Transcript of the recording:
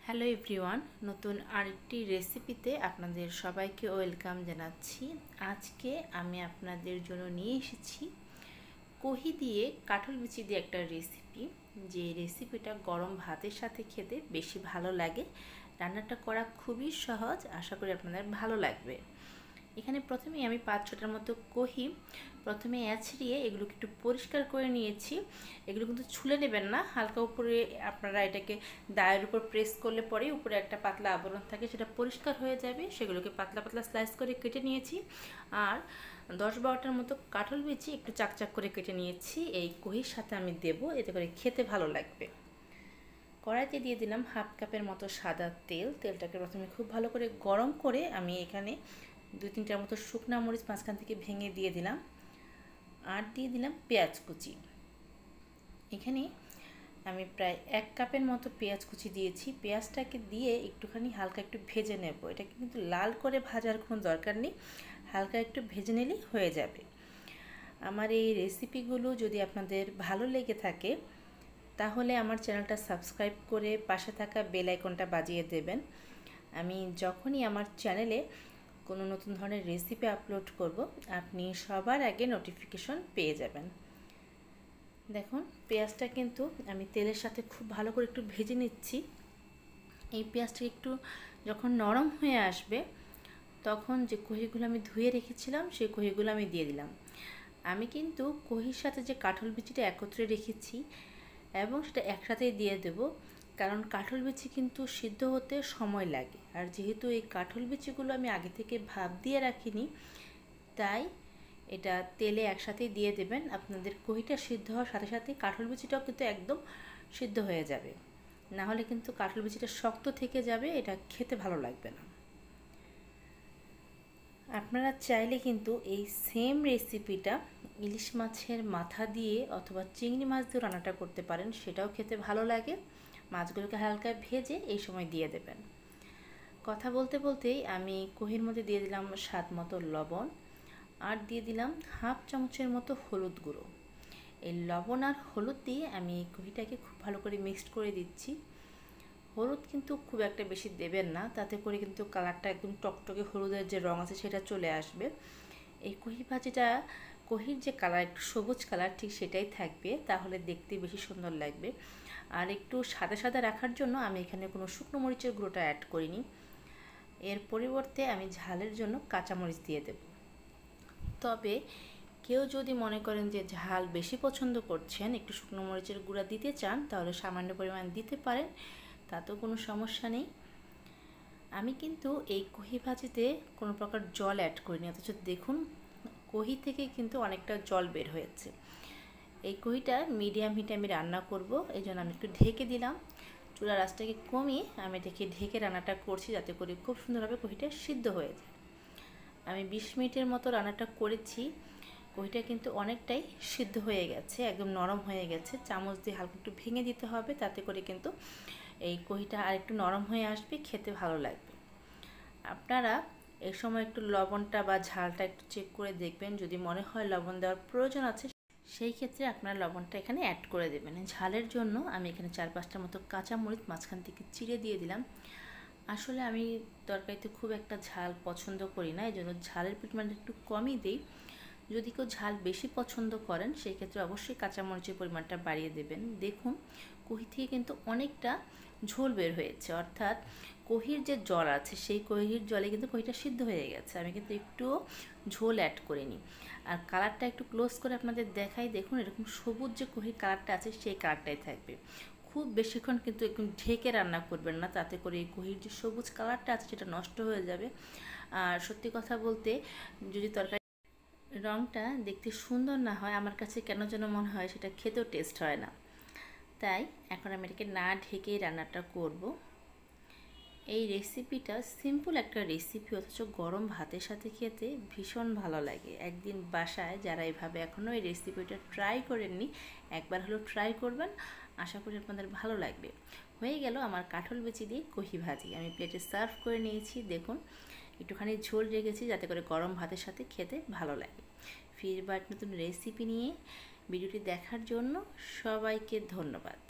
Hello everyone, নতুন আরেকটি রেসিপিতে আপনাদের সবাইকে ওয়েলকাম জানাচ্ছি। আজকে আমি আপনাদের জন্য নিয়ে এসেছি কহি দিয়ে কাঁঠাল বিচি দিয়ে একটা রেসিপি। যে রেসিপিটা গরম ভাতের সাথে খেতে বেশি ভালো লাগে। রান্নাটা করা খুবই সহজ, আশা করি আপনাদের ভালো লাগবে। এখানে প্রথমেই আমি 5-6টার মতো কহি প্রথমে ছড়িয়ে এগুলোকে একটু পরিষ্কার করে নিয়েছি। এগুলো কিন্তু ছুলে নেবেন না, হালকা উপরে আপনারা এটাকে দায়ের উপর প্রেস করলে পরে উপরে একটা পাতলা আবরণ থাকে, সেটা পরিষ্কার হয়ে যাবে। সেগুলোকে পাতলা পাতলা স্লাইস করে কেটে নিয়েছি। আর 10-12টার মতো কাঁঠাল বিচি একটু চাকচাক করে কেটে নিয়েছি। এই কহির সাথে আমি দেব, এতে করে খেতে ভালো লাগবে। কড়াইতে দিয়ে দিলাম 1/2 কাপের মতো সাদা তেল। তেলটাকে প্রথমে খুব ভালো করে গরম করে আমি এখানে 2-3টার মতো শুকনা মরিচ মাঝখান থেকে ভেঙে দিয়ে দিলাম। আর দিয়ে দিলাম পেঁয়াজ কুচি। এখানে আমি প্রায় 1 কাপের মতো পেঁয়াজ কুচি দিয়েছি। পেঁয়াজটাকে দিয়ে একটুখানি হালকা একটু ভেজে নেব। এটাকে কিন্তু লাল করে ভাজার কোনো দরকার নেই, হালকা একটু ভেজে নিলেই হয়ে যাবে। আমার এই রেসিপিগুলো যদি আপনাদের ভালো লেগে থাকে তাহলে আমার চ্যানেলটা সাবস্ক্রাইব করে পাশে থাকা বেল আইকনটা বাজিয়ে দেবেন। আমি যখনই আমার চ্যানেলে কোনো নতুন ধরনের রেসিপি আপলোড করব, আপনি সবার আগে নোটিফিকেশন পেয়ে যাবেন। দেখুন, পেঁয়াজটা কিন্তু আমি তেলের সাথে খুব ভালো করে একটু ভেজে নিচ্ছি। এই পেঁয়াজটা একটু যখন নরম হয়ে আসবে তখন যে কহিগুলো আমি ধুয়ে রেখেছিলাম সেই কহিগুলো আমি দিয়ে দিলাম। আমি কিন্তু কহির সাথে যে কাঁঠাল বিচিটা একত্রে রেখেছি এবং সেটা একসাথেই দিয়ে দেব, কারণ কাঁঠাল বিচি কিন্তু সিদ্ধ হতে সময় লাগে। আর যেহেতু এই কাঁঠাল বিচিগুলো আমি আগে থেকে ভাপ দিয়ে রাখিনি, তাই এটা তেলে একসাথেই দিয়ে দেবেন। আপনাদের কহিটা সিদ্ধ হওয়ার সাথে সাথে কাঁঠাল বিচিটাও কিন্তু একদম সিদ্ধ হয়ে যাবে, না হলে কিন্তু কাঁঠাল বিচিটা শক্ত থেকে যাবে, এটা খেতে ভালো লাগবে না। আপনারা চাইলে কিন্তু এই সেম রেসিপিটা ইলিশ মাছের মাথা দিয়ে অথবা চিংড়ি মাছ দিয়ে রান্নাটা করতে পারেন, সেটাও খেতে ভালো লাগে। মাছগুলোকে হালকা ভেজে এই সময় দিয়ে দেবেন। কথা বলতে বলতেই আমি কহির মধ্যে দিয়ে দিলাম স্বাদ মতো লবণ, আর দিয়ে দিলাম 1/2 চামচের মতো হলুদ গুঁড়ো। এই লবণ আর হলুদ দিয়ে আমি এই কহিটাকে খুব ভালো করে মিক্সড করে দিচ্ছি। হলুদ কিন্তু খুব একটা বেশি দেবেন না, তাতে করে কিন্তু কালারটা একদম টকটকে হলুদের যে রঙ আছে সেটা চলে আসবে। এই কহি ভাজিটা কহির যে কালার একটু সবুজ কালার ঠিক সেটাই থাকবে, তাহলে দেখতে বেশি সুন্দর লাগবে। আর একটু সাদা সাদা রাখার জন্য আমি এখানে কোনো শুকনো মরিচের গুঁড়োটা অ্যাড করিনি। এর পরিবর্তে আমি ঝালের জন্য কাঁচামরিচ দিয়ে দেব। তবে কেউ যদি মনে করেন যে ঝাল বেশি পছন্দ করছেন, একটু শুকনো মরিচের গুঁড়া দিতে চান, তাহলে সামান্য পরিমাণ দিতে পারেন, তাতেও কোনো সমস্যা নেই। আমি কিন্তু এই কহি ভাজিতে কোনো প্রকার জল অ্যাড করিনি, অথচ দেখুন কহি থেকে কিন্তু অনেকটা জল বের হয়েছে। এই কহিটা মিডিয়াম হিটে আমি রান্না করব, এই জন্য আমি একটু ঢেকে দিলাম। চুলার আঁচটাকে কমিয়ে আমি এটাকে ঢেকে রান্নাটা করছি, যাতে করে খুব সুন্দরভাবে কহিটা সিদ্ধ হয়ে যায়। আমি 20 মিনিটের মতো রান্নাটা করেছি। কহিটা কিন্তু অনেকটাই সিদ্ধ হয়ে গেছে, একদম নরম হয়ে গেছে। চামচ দিয়ে হালকা একটু ভেঙে দিতে হবে, তাতে করে কিন্তু এই কহিটা আর একটু নরম হয়ে আসবে, খেতে ভালো লাগবে। আপনারা এই সময় একটু লবণটা বা ঝালটা একটু চেক করে দেখবেন, যদি মনে হয় লবণ দেওয়ার প্রয়োজন আছে সেই ক্ষেত্রে আপনারা লবণটা এখানে অ্যাড করে দেবেন। ঝালের জন্য আমি এখানে 4-5টার মতো কাঁচামরিচ মাঝখান থেকে চিড়ে দিয়ে দিলাম। আসলে আমি তরকারিতে খুব একটা ঝাল পছন্দ করি না, এই জন্য ঝালের পরিমাণটা একটু কমই দিই। যদি কেউ ঝাল বেশি পছন্দ করেন সেই ক্ষেত্রে অবশ্যই কাঁচামরিচের পরিমাণটা বাড়িয়ে দেবেন। দেখুন কহি থেকে কিন্তু অনেকটা ঝোল বের হয়েছে, অর্থাৎ কহির যে জল আছে সেই কহির জলে কিন্তু কহিটা সিদ্ধ হয়ে গেছে। আমি কিন্তু একটুও ঝোল অ্যাড করিনি। আর কালারটা একটু ক্লোজ করে আপনাদের দেখাই, দেখুন এরকম সবুজ যে কহির কালারটা আছে সেই কালারটাই থাকবে। খুব বেশিক্ষণ কিন্তু একদম ঢেকে রান্না করবেন না, তাতে করে এই কহির যে সবুজ কালারটা আছে সেটা নষ্ট হয়ে যাবে। আর সত্যি কথা বলতে, যদি তরকারি রঙটা দেখতে সুন্দর না হয়, আমার কাছে কেন যেন মনে হয় সেটা খেতেও টেস্ট হয় না। তাই এখন আমি এটাকে না ঢেকেই রান্নাটা করব। এই রেসিপিটা সিম্পল একটা রেসিপি, অথচ গরম ভাতের সাথে খেতে ভীষণ ভালো লাগে। একদিন বাসায় যারা এভাবে এখনও এই রেসিপিটা ট্রাই করেননি, একবার হলেও ট্রাই করবেন, আশা করি আপনাদের ভালো লাগবে। হয়ে গেল আমার কাঁঠাল বিচি দিয়ে কহি ভাজি। আমি প্লেটে সার্ভ করে নিয়েছি। দেখুন একটুখানি ঝোল রেখেছি যাতে করে গরম ভাতের সাথে খেতে ভালো লাগে। ফিরবার নতুন রেসিপি নিয়ে। ভিডিওটি দেখার জন্য সবাইকে ধন্যবাদ।